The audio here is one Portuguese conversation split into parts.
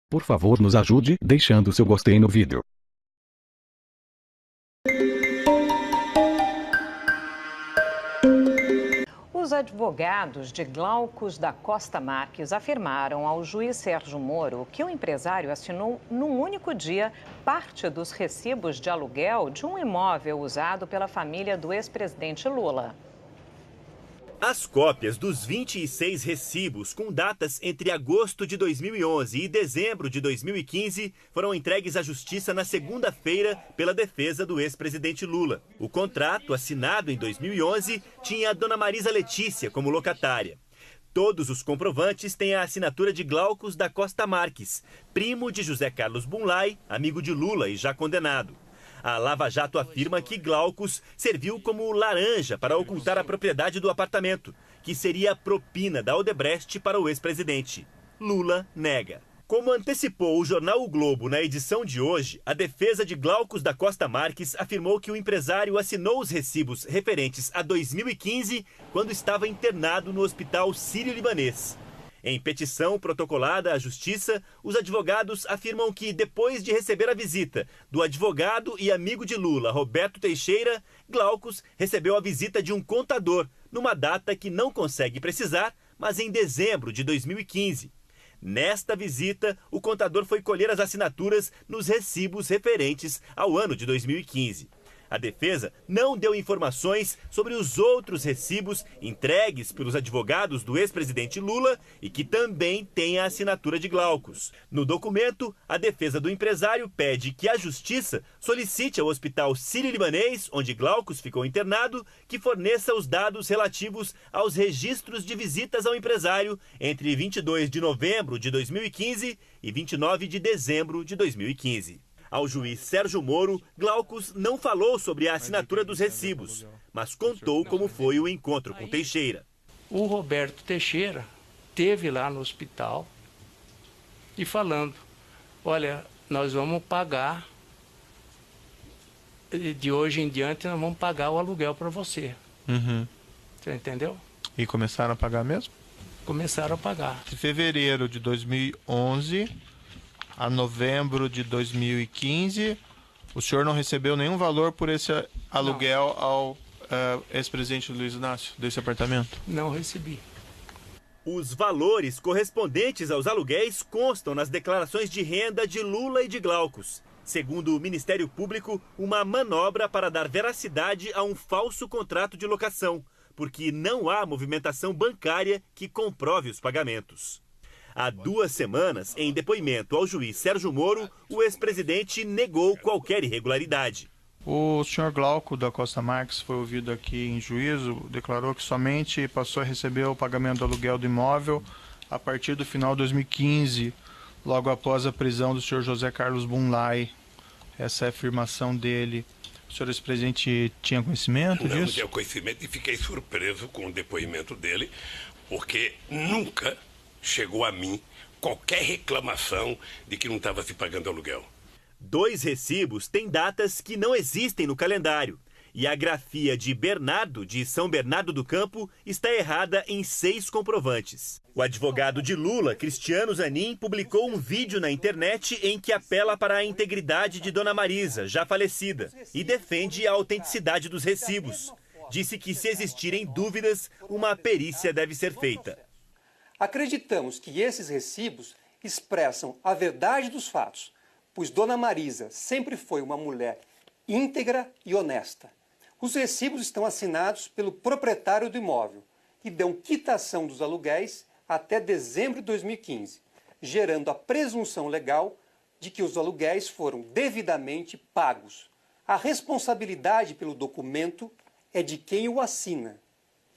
Por favor, nos ajude deixando seu gostei no vídeo. Os advogados de Glaucus da Costa Marques afirmaram ao juiz Sérgio Moro que o empresário assinou num único dia parte dos recibos de aluguel de um imóvel usado pela família do ex-presidente Lula. As cópias dos 26 recibos com datas entre agosto de 2011 e dezembro de 2015 foram entregues à Justiça na segunda-feira pela defesa do ex-presidente Lula. O contrato, assinado em 2011, tinha a dona Marisa Letícia como locatária. Todos os comprovantes têm a assinatura de Glaucus da Costa Marques, primo de José Carlos Bunlai, amigo de Lula e já condenado. A Lava Jato afirma que Glaucus serviu como laranja para ocultar a propriedade do apartamento, que seria a propina da Odebrecht para o ex-presidente. Lula nega. Como antecipou o jornal O Globo na edição de hoje, a defesa de Glaucus da Costa Marques afirmou que o empresário assinou os recibos referentes a 2015, quando estava internado no Hospital Sírio-Libanês. Em petição protocolada à Justiça, os advogados afirmam que, depois de receber a visita do advogado e amigo de Lula, Roberto Teixeira, Glaucus recebeu a visita de um contador, numa data que não consegue precisar, mas em dezembro de 2015. Nesta visita, o contador foi colher as assinaturas nos recibos referentes ao ano de 2015. A defesa não deu informações sobre os outros recibos entregues pelos advogados do ex-presidente Lula e que também têm a assinatura de Glaucus. No documento, a defesa do empresário pede que a Justiça solicite ao Hospital Sírio-Libanês, onde Glaucus ficou internado, que forneça os dados relativos aos registros de visitas ao empresário entre 22 de novembro de 2015 e 29 de dezembro de 2015. Ao juiz Sérgio Moro, Glaucus não falou sobre a assinatura dos recibos, mas contou como foi o encontro com Teixeira. O Roberto Teixeira esteve lá no hospital e falando, olha, nós vamos pagar, de hoje em diante nós vamos pagar o aluguel para você. Você entendeu? E começaram a pagar mesmo? Começaram a pagar. De fevereiro de 2011... a novembro de 2015, o senhor não recebeu nenhum valor por esse aluguel ao ex-presidente Luiz Inácio, desse apartamento? Não recebi. Os valores correspondentes aos aluguéis constam nas declarações de renda de Lula e de Glaucus. Segundo o Ministério Público, uma manobra para dar veracidade a um falso contrato de locação, porque não há movimentação bancária que comprove os pagamentos. Há 2 semanas, em depoimento ao juiz Sérgio Moro, o ex-presidente negou qualquer irregularidade. O senhor Glauco da Costa Marques foi ouvido aqui em juízo, declarou que somente passou a receber o pagamento do aluguel do imóvel a partir do final de 2015, logo após a prisão do senhor José Carlos Bunlai. Essa é a afirmação dele. O senhor ex-presidente tinha conhecimento disso? Não tinha conhecimento e fiquei surpreso com o depoimento dele, porque nunca chegou a mim qualquer reclamação de que não estava se pagando aluguel. 2 recibos têm datas que não existem no calendário. E a grafia de Bernardo, de São Bernardo do Campo, está errada em 6 comprovantes. O advogado de Lula, Cristiano Zanin, publicou um vídeo na internet em que apela para a integridade de Dona Marisa, já falecida, e defende a autenticidade dos recibos. Disse que, se existirem dúvidas, uma perícia deve ser feita. Acreditamos que esses recibos expressam a verdade dos fatos, pois Dona Marisa sempre foi uma mulher íntegra e honesta. Os recibos estão assinados pelo proprietário do imóvel e dão quitação dos aluguéis até dezembro de 2015, gerando a presunção legal de que os aluguéis foram devidamente pagos. A responsabilidade pelo documento é de quem o assina.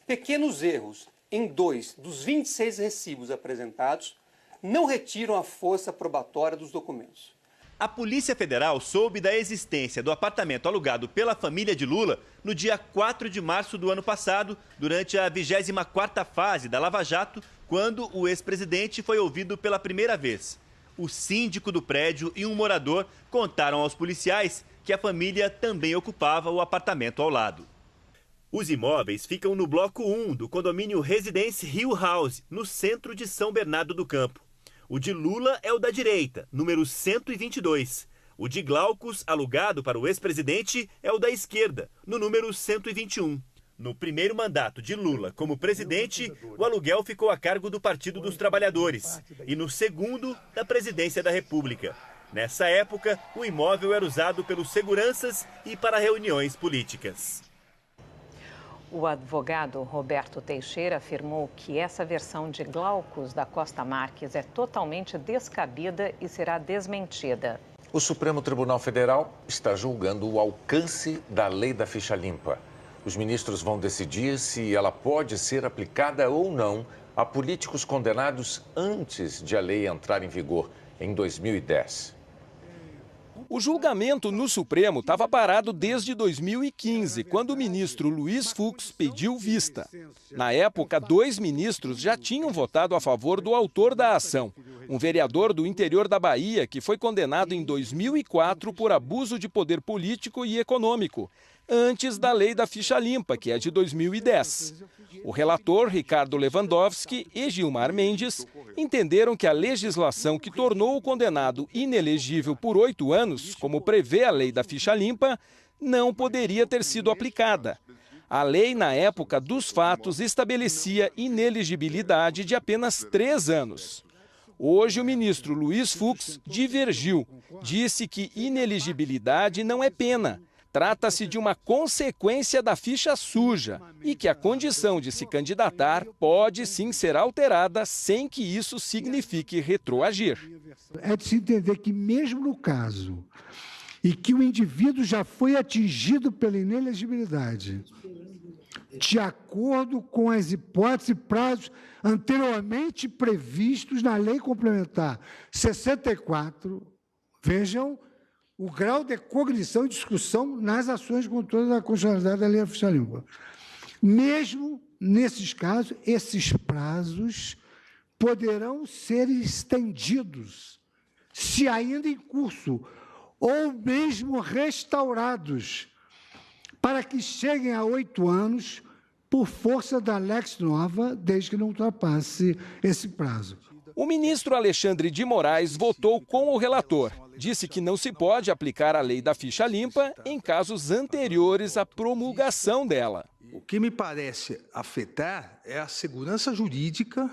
Pequenos erros em 2 dos 26 recibos apresentados não retiram a força probatória dos documentos. A Polícia Federal soube da existência do apartamento alugado pela família de Lula no dia 4 de março do ano passado, durante a 24ª fase da Lava Jato, quando o ex-presidente foi ouvido pela primeira vez. O síndico do prédio e um morador contaram aos policiais que a família também ocupava o apartamento ao lado. Os imóveis ficam no bloco 1 do condomínio Residence Hill House, no centro de São Bernardo do Campo. O de Lula é o da direita, número 122. O de Glaucus, alugado para o ex-presidente, é o da esquerda, no número 121. No primeiro mandato de Lula como presidente, o aluguel ficou a cargo do Partido dos Trabalhadores e no segundo, da Presidência da República. Nessa época, o imóvel era usado pelos seguranças e para reuniões políticas. O advogado Roberto Teixeira afirmou que essa versão de Glaucus da Costa Marques é totalmente descabida e será desmentida. O Supremo Tribunal Federal está julgando o alcance da lei da ficha limpa. Os ministros vão decidir se ela pode ser aplicada ou não a políticos condenados antes de a lei entrar em vigor, em 2010. O julgamento no Supremo estava parado desde 2015, quando o ministro Luiz Fux pediu vista. Na época, 2 ministros já tinham votado a favor do autor da ação, um vereador do interior da Bahia que foi condenado em 2004 por abuso de poder político e econômico, antes da lei da ficha limpa, que é de 2010. O relator, Ricardo Lewandowski, e Gilmar Mendes entenderam que a legislação que tornou o condenado inelegível por 8 anos, como prevê a lei da ficha limpa, não poderia ter sido aplicada. A lei, na época dos fatos, estabelecia inelegibilidade de apenas 3 anos. Hoje, o ministro Luiz Fux divergiu, disse que inelegibilidade não é pena. Trata-se de uma consequência da ficha suja e que a condição de se candidatar pode sim ser alterada sem que isso signifique retroagir. É de se entender que mesmo no caso em que o indivíduo já foi atingido pela inelegibilidade, de acordo com as hipóteses e prazos anteriormente previstos na Lei Complementar 64, vejam, o grau de cognição e discussão nas ações de controle da constitucionalidade da lei da ficha limpa. Mesmo nesses casos, esses prazos poderão ser estendidos, se ainda em curso, ou mesmo restaurados, para que cheguem a 8 anos, por força da Lex Nova, desde que não ultrapasse esse prazo. O ministro Alexandre de Moraes votou com o relator. Disse que não se pode aplicar a lei da ficha limpa em casos anteriores à promulgação dela. O que me parece afetar é a segurança jurídica,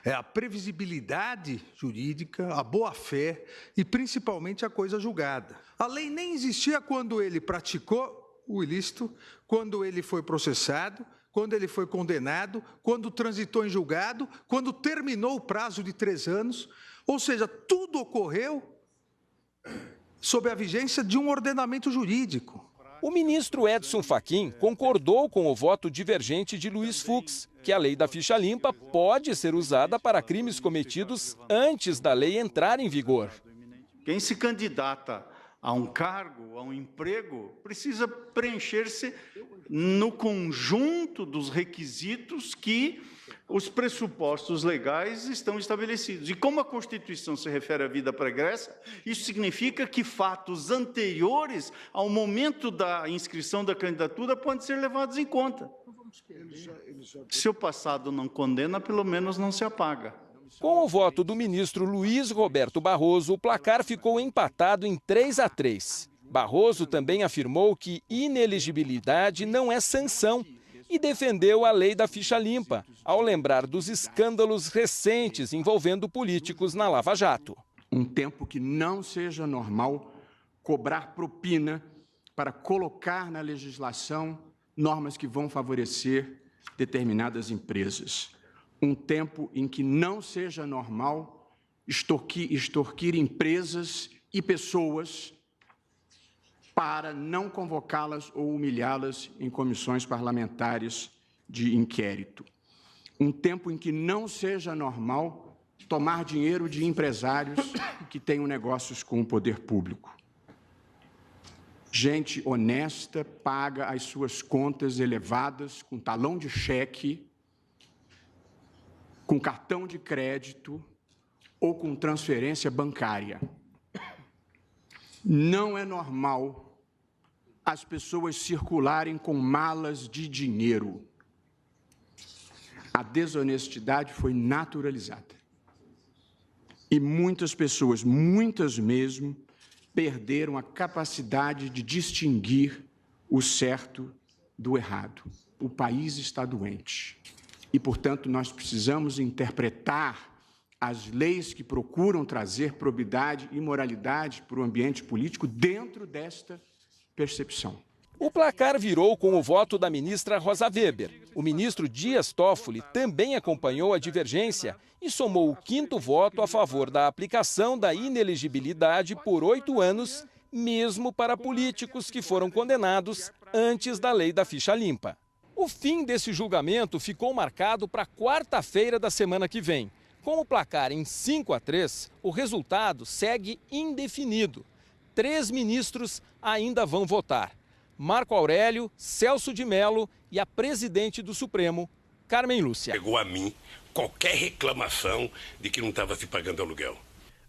é a previsibilidade jurídica, a boa-fé e, principalmente, a coisa julgada. A lei nem existia quando ele praticou o ilícito, quando ele foi processado, quando ele foi condenado, quando transitou em julgado, quando terminou o prazo de 3 anos. Ou seja, tudo ocorreu sob a vigência de um ordenamento jurídico. O ministro Edson Fachin concordou com o voto divergente de Luiz Fux, que a lei da ficha limpa pode ser usada para crimes cometidos antes da lei entrar em vigor. Quem se candidata a um cargo, a um emprego, precisa preencher-se no conjunto dos requisitos que os pressupostos legais estão estabelecidos. E como a Constituição se refere à vida pregressa, isso significa que fatos anteriores ao momento da inscrição da candidatura podem ser levados em conta. Se o passado não condena, pelo menos não se apaga. Com o voto do ministro Luiz Roberto Barroso, o placar ficou empatado em 3-3. Barroso também afirmou que inelegibilidade não é sanção e defendeu a lei da ficha limpa, ao lembrar dos escândalos recentes envolvendo políticos na Lava Jato. Um tempo que não seja normal cobrar propina para colocar na legislação normas que vão favorecer determinadas empresas. Um tempo em que não seja normal extorquir empresas e pessoas para não convocá-las ou humilhá-las em comissões parlamentares de inquérito. Um tempo em que não seja normal tomar dinheiro de empresários que tenham negócios com o poder público. Gente honesta paga as suas contas elevadas com talão de cheque, com cartão de crédito ou com transferência bancária. Não é normal as pessoas circularem com malas de dinheiro. A desonestidade foi naturalizada. E muitas pessoas, muitas mesmo, perderam a capacidade de distinguir o certo do errado. O país está doente. E, portanto, nós precisamos interpretar as leis que procuram trazer probidade e moralidade para o ambiente político dentro desta percepção. O placar virou com o voto da ministra Rosa Weber. O ministro Dias Toffoli também acompanhou a divergência e somou o 5º voto a favor da aplicação da inelegibilidade por 8 anos, mesmo para políticos que foram condenados antes da lei da ficha limpa. O fim desse julgamento ficou marcado para quarta-feira da semana que vem. Com o placar em 5-3, o resultado segue indefinido. 3 ministros ainda vão votar: Marco Aurélio, Celso de Mello e a presidente do Supremo, Carmen Lúcia. Chegou a mim qualquer reclamação de que não estava se pagando aluguel.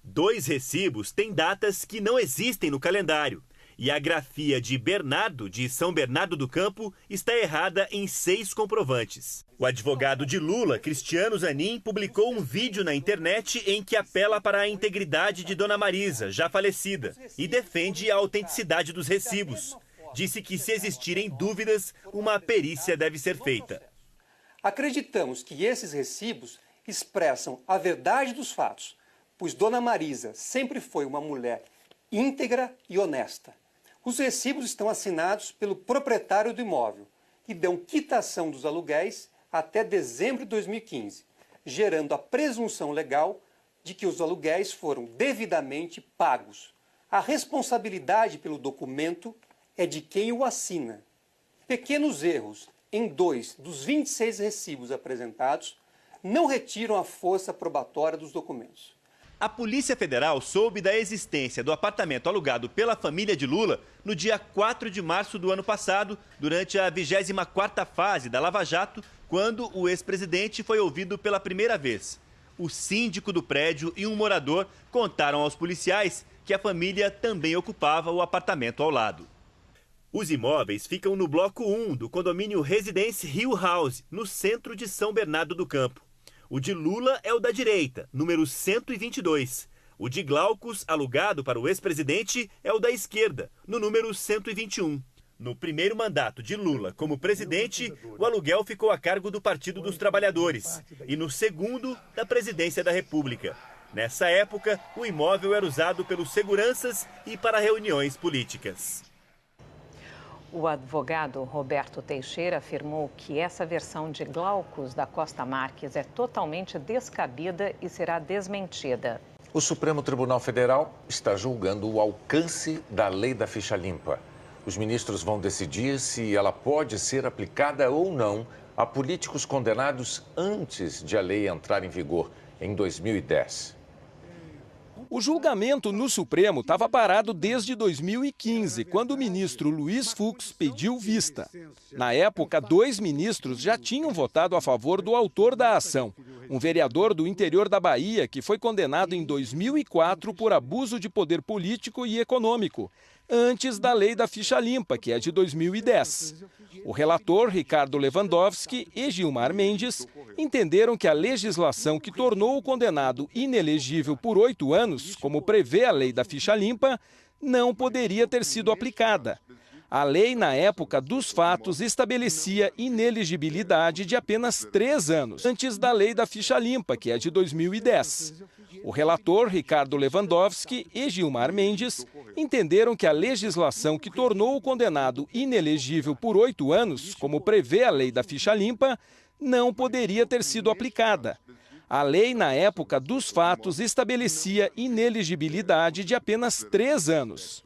2 recibos têm datas que não existem no calendário. E a grafia de Bernardo, de São Bernardo do Campo, está errada em 6 comprovantes. O advogado de Lula, Cristiano Zanin, publicou um vídeo na internet em que apela para a integridade de Dona Marisa, já falecida, e defende a autenticidade dos recibos. Disse que, se existirem dúvidas, uma perícia deve ser feita. Acreditamos que esses recibos expressam a verdade dos fatos, pois Dona Marisa sempre foi uma mulher íntegra e honesta. Os recibos estão assinados pelo proprietário do imóvel e dão quitação dos aluguéis até dezembro de 2015, gerando a presunção legal de que os aluguéis foram devidamente pagos. A responsabilidade pelo documento é de quem o assina. Pequenos erros em 2 dos 26 recibos apresentados não retiram a força probatória dos documentos. A Polícia Federal soube da existência do apartamento alugado pela família de Lula no dia 4 de março do ano passado, durante a 24ª fase da Lava Jato, quando o ex-presidente foi ouvido pela primeira vez. O síndico do prédio e um morador contaram aos policiais que a família também ocupava o apartamento ao lado. Os imóveis ficam no bloco 1 do condomínio Residence Hill House, no centro de São Bernardo do Campo. O de Lula é o da direita, número 122. O de Glaucus, alugado para o ex-presidente, é o da esquerda, no número 121. No primeiro mandato de Lula como presidente, o aluguel ficou a cargo do Partido dos Trabalhadores e no segundo, da Presidência da República. Nessa época, o imóvel era usado pelos seguranças e para reuniões políticas. O advogado Roberto Teixeira afirmou que essa versão de Glaucus da Costa Marques é totalmente descabida e será desmentida. O Supremo Tribunal Federal está julgando o alcance da lei da ficha limpa. Os ministros vão decidir se ela pode ser aplicada ou não a políticos condenados antes de a lei entrar em vigor, em 2010. O julgamento no Supremo estava parado desde 2015, quando o ministro Luiz Fux pediu vista. Na época, 2 ministros já tinham votado a favor do autor da ação, um vereador do interior da Bahia que foi condenado em 2004 por abuso de poder político e econômico, antes da lei da ficha limpa, que é de 2010. O relator, Ricardo Lewandowski, e Gilmar Mendes entenderam que a legislação que tornou o condenado inelegível por 8 anos, como prevê a lei da ficha limpa, não poderia ter sido aplicada. A lei, na época dos fatos, estabelecia inelegibilidade de apenas 3 anos, antes da lei da ficha limpa, que é de 2010. O relator, Ricardo Lewandowski, e Gilmar Mendes entenderam que a legislação que tornou o condenado inelegível por 8 anos, como prevê a lei da ficha limpa, não poderia ter sido aplicada. A lei, na época dos fatos, estabelecia inelegibilidade de apenas 3 anos.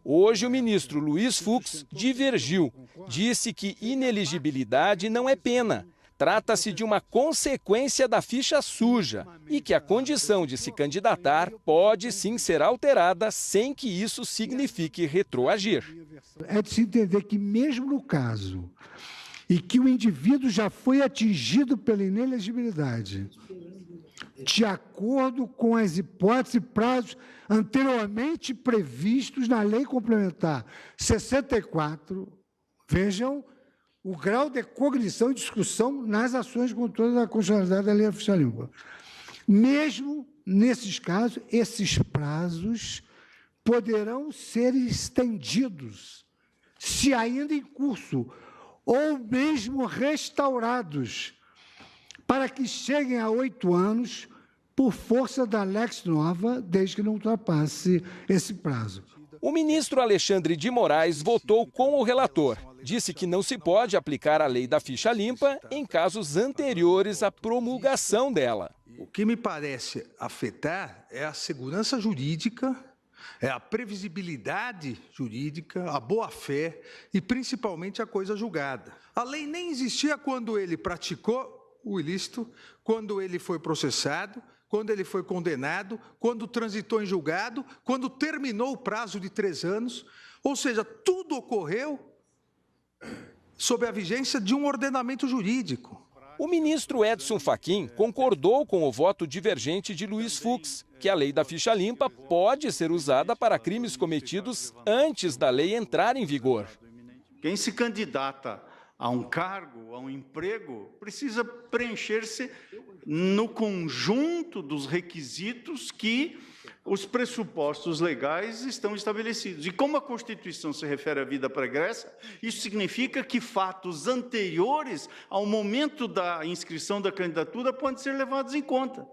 Hoje, o ministro Luiz Fux divergiu. Disse que inelegibilidade não é pena. Trata-se de uma consequência da ficha suja e que a condição de se candidatar pode sim ser alterada sem que isso signifique retroagir. É de se entender que, mesmo no caso em que o indivíduo já foi atingido pela inelegibilidade, de acordo com as hipóteses e prazos anteriormente previstos na Lei Complementar 64, vejam o grau de cognição e discussão nas ações de controle da constitucionalidade da lei da ficha limpa. Mesmo nesses casos, esses prazos poderão ser estendidos, se ainda em curso, ou mesmo restaurados, para que cheguem a 8 anos, por força da Lex Nova, desde que não ultrapasse esse prazo. O ministro Alexandre de Moraes votou com o relator. Disse que não se pode aplicar a lei da ficha limpa em casos anteriores à promulgação dela. O que me parece afetar é a segurança jurídica, é a previsibilidade jurídica, a boa-fé e, principalmente, a coisa julgada. A lei nem existia quando ele praticou o ilícito, quando ele foi processado, quando ele foi condenado, quando transitou em julgado, quando terminou o prazo de 3 anos. Ou seja, tudo ocorreu sob a vigência de um ordenamento jurídico. O ministro Edson Fachin concordou com o voto divergente de Luiz Fux, que a lei da ficha limpa pode ser usada para crimes cometidos antes da lei entrar em vigor. Quem se candidata a um cargo, a um emprego, precisa preencher-se no conjunto dos requisitos que os pressupostos legais estão estabelecidos. E como a Constituição se refere à vida pregressa, isso significa que fatos anteriores ao momento da inscrição da candidatura podem ser levados em conta.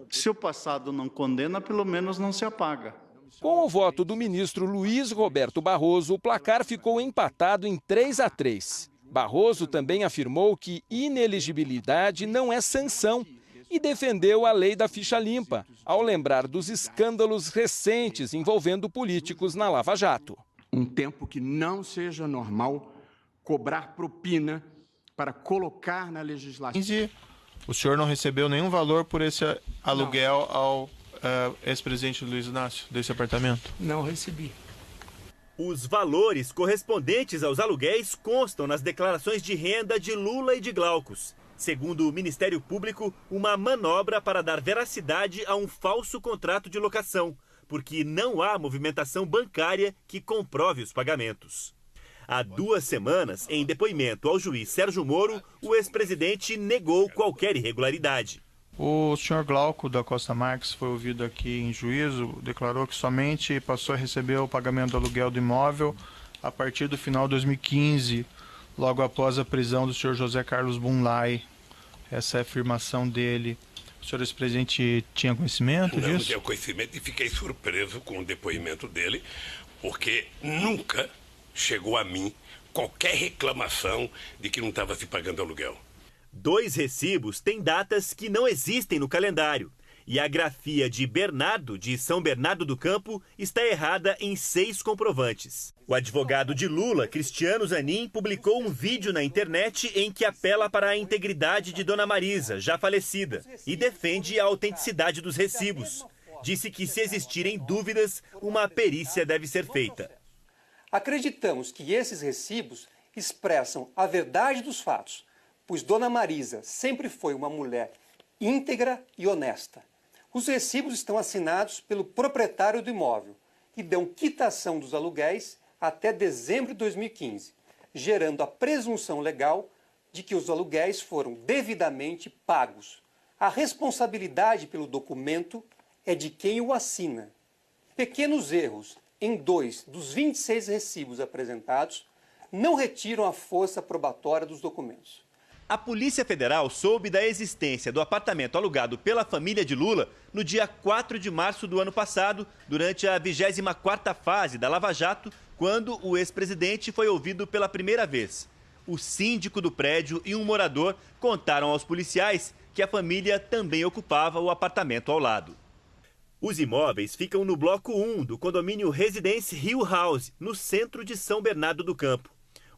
Se o passado não condena, pelo menos não se apaga. Com o voto do ministro Luiz Roberto Barroso, o placar ficou empatado em 3-3. Barroso também afirmou que inelegibilidade não é sanção e defendeu a lei da ficha limpa, ao lembrar dos escândalos recentes envolvendo políticos na Lava Jato. Um tempo que não seja normal cobrar propina para colocar na legislação. O senhor não recebeu nenhum valor por esse aluguel ao ex-presidente Luiz Inácio, desse apartamento? Não recebi. Os valores correspondentes aos aluguéis constam nas declarações de renda de Lula e de Glaucus. Segundo o Ministério Público, uma manobra para dar veracidade a um falso contrato de locação, porque não há movimentação bancária que comprove os pagamentos. Há 2 semanas, em depoimento ao juiz Sérgio Moro, o ex-presidente negou qualquer irregularidade. O senhor Glauco da Costa Marques foi ouvido aqui em juízo, declarou que somente passou a receber o pagamento do aluguel do imóvel a partir do final de 2015, logo após a prisão do senhor José Carlos Bunlai. Essa é a afirmação dele. O senhor ex-presidente tinha conhecimento disso? Não tinha conhecimento e fiquei surpreso com o depoimento dele, porque nunca chegou a mim qualquer reclamação de que não estava se pagando aluguel. 2 recibos têm datas que não existem no calendário. E a grafia de Bernardo, de São Bernardo do Campo, está errada em 6 comprovantes. O advogado de Lula, Cristiano Zanin, publicou um vídeo na internet em que apela para a integridade de Dona Marisa, já falecida, e defende a autenticidade dos recibos. Disse que, se existirem dúvidas, uma perícia deve ser feita. Acreditamos que esses recibos expressam a verdade dos fatos, pois Dona Marisa sempre foi uma mulher íntegra e honesta. Os recibos estão assinados pelo proprietário do imóvel e dão quitação dos aluguéis até dezembro de 2015, gerando a presunção legal de que os aluguéis foram devidamente pagos. A responsabilidade pelo documento é de quem o assina. Pequenos erros em 2 dos 26 recibos apresentados não retiram a força probatória dos documentos. A Polícia Federal soube da existência do apartamento alugado pela família de Lula no dia 4 de março do ano passado, durante a 24ª fase da Lava Jato, quando o ex-presidente foi ouvido pela primeira vez. O síndico do prédio e um morador contaram aos policiais que a família também ocupava o apartamento ao lado. Os imóveis ficam no bloco 1 do condomínio Residence Hill House, no centro de São Bernardo do Campo.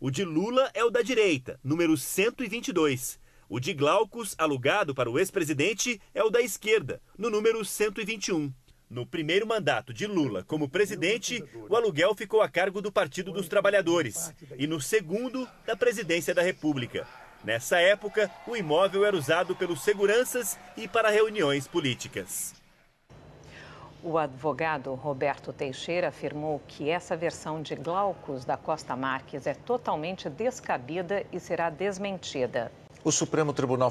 O de Lula é o da direita, número 122. O de Glaucus, alugado para o ex-presidente, é o da esquerda, no número 121. No primeiro mandato de Lula como presidente, o aluguel ficou a cargo do Partido dos Trabalhadores e no segundo, da Presidência da República. Nessa época, o imóvel era usado pelos seguranças e para reuniões políticas. O advogado Roberto Teixeira afirmou que essa versão de Glaucus da Costa Marques é totalmente descabida e será desmentida. O Supremo Tribunal